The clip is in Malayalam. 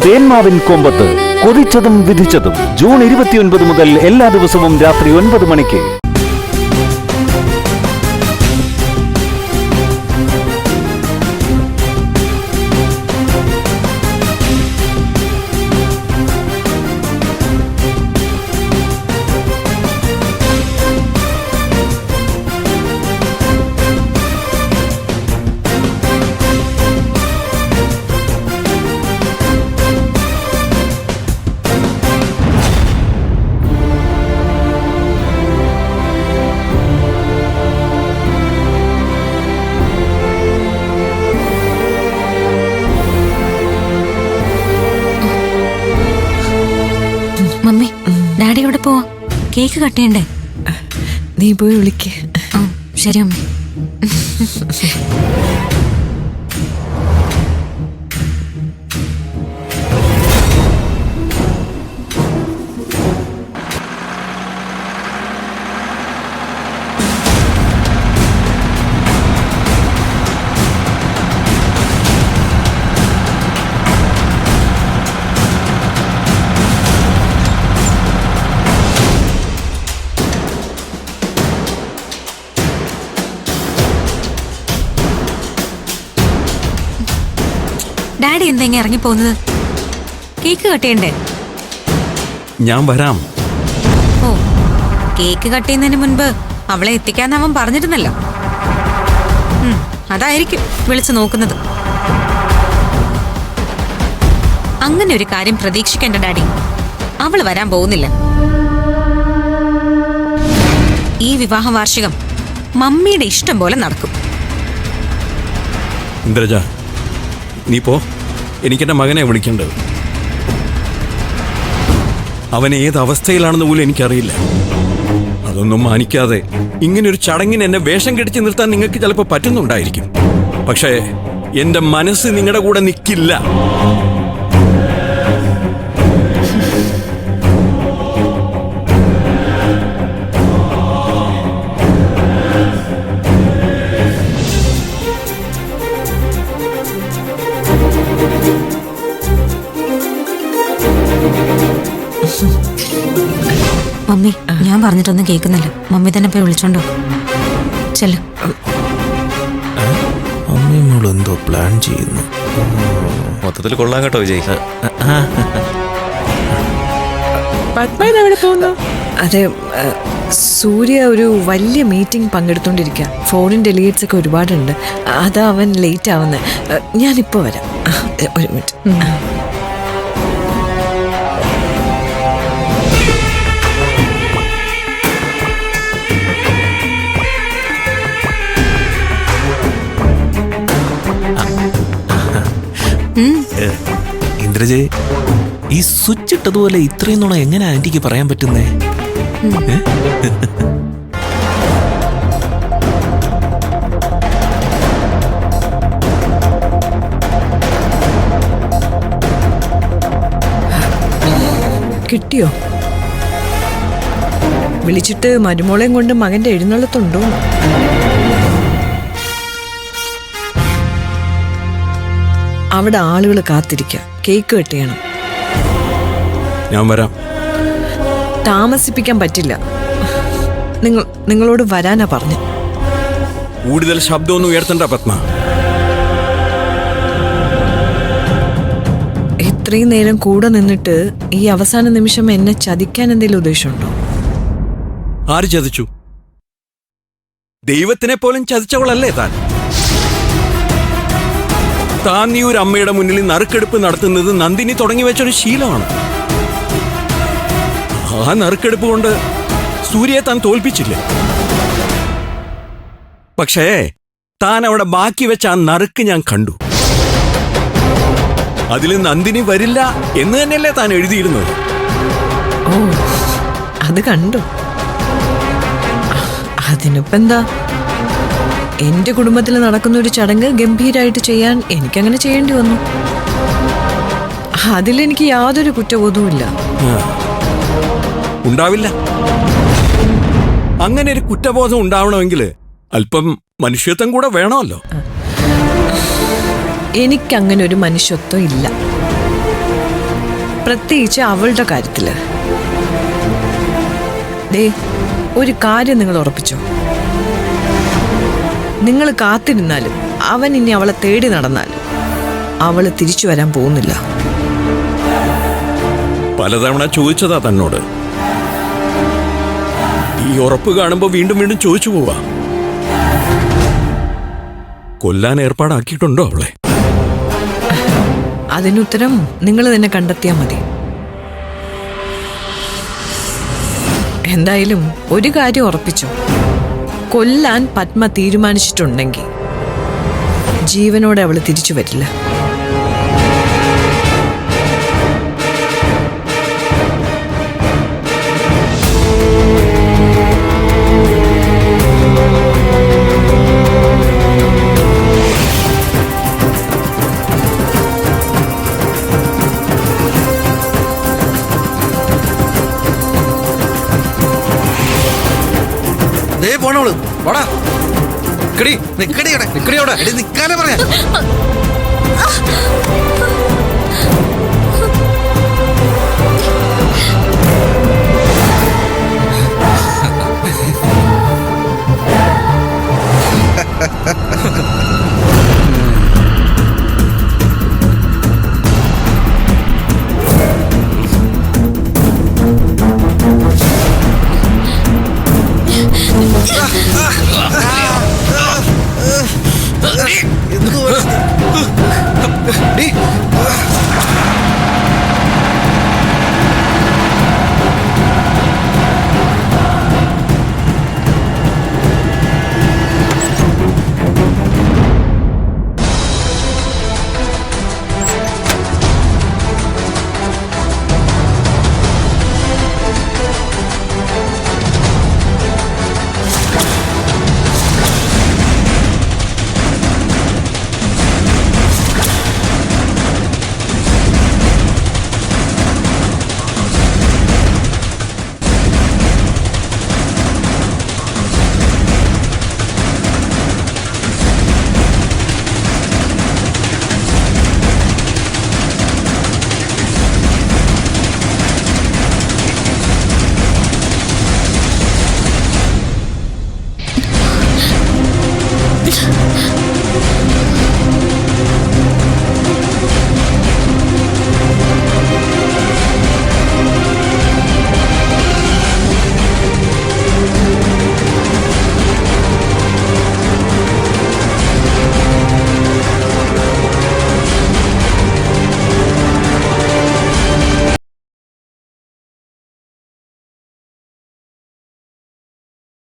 തേന്മാവിൻ കൊമ്പത്ത് കൊതിച്ചതും വിധിച്ചതും ജൂൺ 29 മുതൽ എല്ലാ ദിവസവും രാത്രി 9 മണിക്ക്. മമ്മി, ഡാഡി എവിടെ പോവാ? കേക്ക് കട്ട് ചെയ്യണ്ടേ? നീ പോയി വിളിക്ക്. ശരി അമ്മ. ഡാഡി എന്താ ഇങ്ങനെ ഇറങ്ങി പോകുന്നത്? കേക്ക് കട്ട് ചെയ്യണ്ടേ? ഞാൻ വരാം. ഓ, കേക്ക് കട്ട് ചെയ്യുന്നതിന് മുൻപ് അവളെ എത്തിക്കാന്ന് അവൻ പറഞ്ഞിരുന്നല്ലോ. അതായിരിക്കും വിളിച്ചു നോക്കുന്നത്. അങ്ങനെ ഒരു കാര്യം പ്രതീക്ഷിക്കേണ്ട ഡാഡി. അവള് വരാൻ പോകുന്നില്ല. ഈ വിവാഹ വാർഷികം മമ്മിയുടെ ഇഷ്ടം പോലെ നടക്കും. ഇന്ദ്രജ, നീ പോ. എനിക്കെന്റെ മകനെ വിളിക്കേണ്ടത്. അവൻ ഏത് അവസ്ഥയിലാണെന്ന് പോലും എനിക്കറിയില്ല. അതൊന്നും മാനിക്കാതെ ഇങ്ങനൊരു ചടങ്ങിന് എന്നെ വേഷം കെട്ടിച്ച് നിർത്താൻ നിങ്ങൾക്ക് ചിലപ്പോൾ പറ്റുന്നുണ്ടായിരിക്കും. പക്ഷേ എന്റെ മനസ്സ് നിങ്ങളുടെ കൂടെ നിൽക്കില്ല. മമ്മി, ഞാൻ പറഞ്ഞിട്ടൊന്നും കേൾക്കുന്നില്ല. മമ്മി തന്നെ പോയി വിളിച്ചോണ്ടോ. ചെല്ലു. അമ്മയോട് എന്തോ പ്ലാൻ ചെയ്യുന്നു. മൊത്തത്തിൽ കൊള്ളാൻ കേട്ടോ വിജയ്. എവിടെ പോകുന്നു? അതെ, സൂര്യ ഒരു വലിയ മീറ്റിംഗ് പങ്കെടുത്തോണ്ടിരിക്കുക. ഫോറിൻ ഡെലിഗേറ്റ്സ് ഒക്കെ ഒരുപാടുണ്ട്. അതാ അവൻ ലേറ്റ് ആവുന്നത്. ഞാനിപ്പോ വരാം. ഒരു മിനിറ്റ്. ഇന്ദ്രജയ്, ഈ സ്വിച്ച് ഇട്ടതുപോലെ ഇത്രയും നുണ എങ്ങനെ ആന്റിക്ക് പറയാൻ പറ്റുന്നേ? കിട്ടിയോ? വിളിച്ചിട്ട് മരുമോളെയും കൊണ്ട് മകന്റെ എഴുന്നള്ളത്തുണ്ടോ? അവിടെ ആളുകൾ കാത്തിരിക്കുക. കേക്ക് കട്ട് ചെയ്യണം. ഞാൻ വരാം. താമസിപ്പിക്കാൻ പറ്റില്ല. നിങ്ങളോട് വരാനാ പറഞ്ഞു. കൂടുതൽ ശബ്ദമൊന്നും ഉയർത്തണ്ട പത്മ. ഇത്രയും നേരം കൂടെ നിന്നിട്ട് ഈ അവസാന നിമിഷം എന്നെ ചതിക്കാൻ എന്തെങ്കിലും ഉദ്ദേശമുണ്ടോ? ആര് ചതിച്ചു? ദൈവത്തിനെ പോലും ചതിച്ചവളല്ലേ താൻ? താൻ നീ ഒരു അമ്മയുടെ മുന്നിൽ നറുക്കെടുപ്പ് നടത്തുന്നത് നന്ദിനി തുടങ്ങി വെച്ചൊരു ശീലമാണ്. ആ നറുക്കെടുപ്പ് കൊണ്ട് സൂര്യയെ താൻ തോൽപ്പിച്ചില്ലേ? പക്ഷേ താൻ അവിടെ ബാക്കി വെച്ച ആ നറുക്ക് ഞാൻ കണ്ടു. അതിൽ നന്ദിനി വരില്ല എന്ന് തന്നെയല്ലേ താൻ എഴുതിയിരുന്നത്? ഓ, അത് കണ്ടു. അതിനിപ്പെന്താ? എന്റെ കുടുംബത്തിൽ നടക്കുന്ന ഒരു ചടങ്ങ് ഗംഭീരമായിട്ട് ചെയ്യാൻ എനിക്കങ്ങനെ ചെയ്യേണ്ടി വന്നു. അതിലെനിക്ക് യാതൊരു കുറ്റബോധവുമില്ല. ഉണ്ടാവില്ല. അങ്ങനെ ഒരു കുറ്റബോധം ഉണ്ടാവണമെങ്കിൽ അല്പം മനുഷ്യത്വം കൂടെ വേണമല്ലോ. എനിക്കങ്ങനെ ഒരു മനുഷ്യത്വം ഇല്ല, പ്രത്യേകിച്ച് അവളുടെ കാര്യത്തില്. ദേ, ഒരു കാര്യം നിങ്ങൾ ഉറപ്പിച്ചോ, നിങ്ങൾ കാത്തിരുന്നാലും അവൻ ഇനി അവളെ തേടി നടന്നാലും അവള് തിരിച്ചു വരാൻ പോകുന്നില്ല. പലതവണ ചോദിച്ചതാ തന്നോട്. ഈ ഉറപ്പ് കാണുമ്പോ വീണ്ടും വീണ്ടും ചോദിച്ചു പോവാ. കൊല്ലാൻ ഏർപ്പാടാക്കിയിട്ടുണ്ടോ അവളെ? അതിനുത്തരം നിങ്ങൾ തന്നെ കണ്ടെത്തിയാൽ മതി. എന്തായാലും ഒരു കാര്യം ഉറപ്പിച്ചു, കൊല്ലാൻ പത്മ തീരുമാനിച്ചിട്ടുണ്ടെങ്കിൽ ജീവനോടെ അവള് തിരിച്ചു വരില്ല. പോണോളൂ വാടാ. നിക്കടി അവിടെ നിക്കാനേ പറയാ.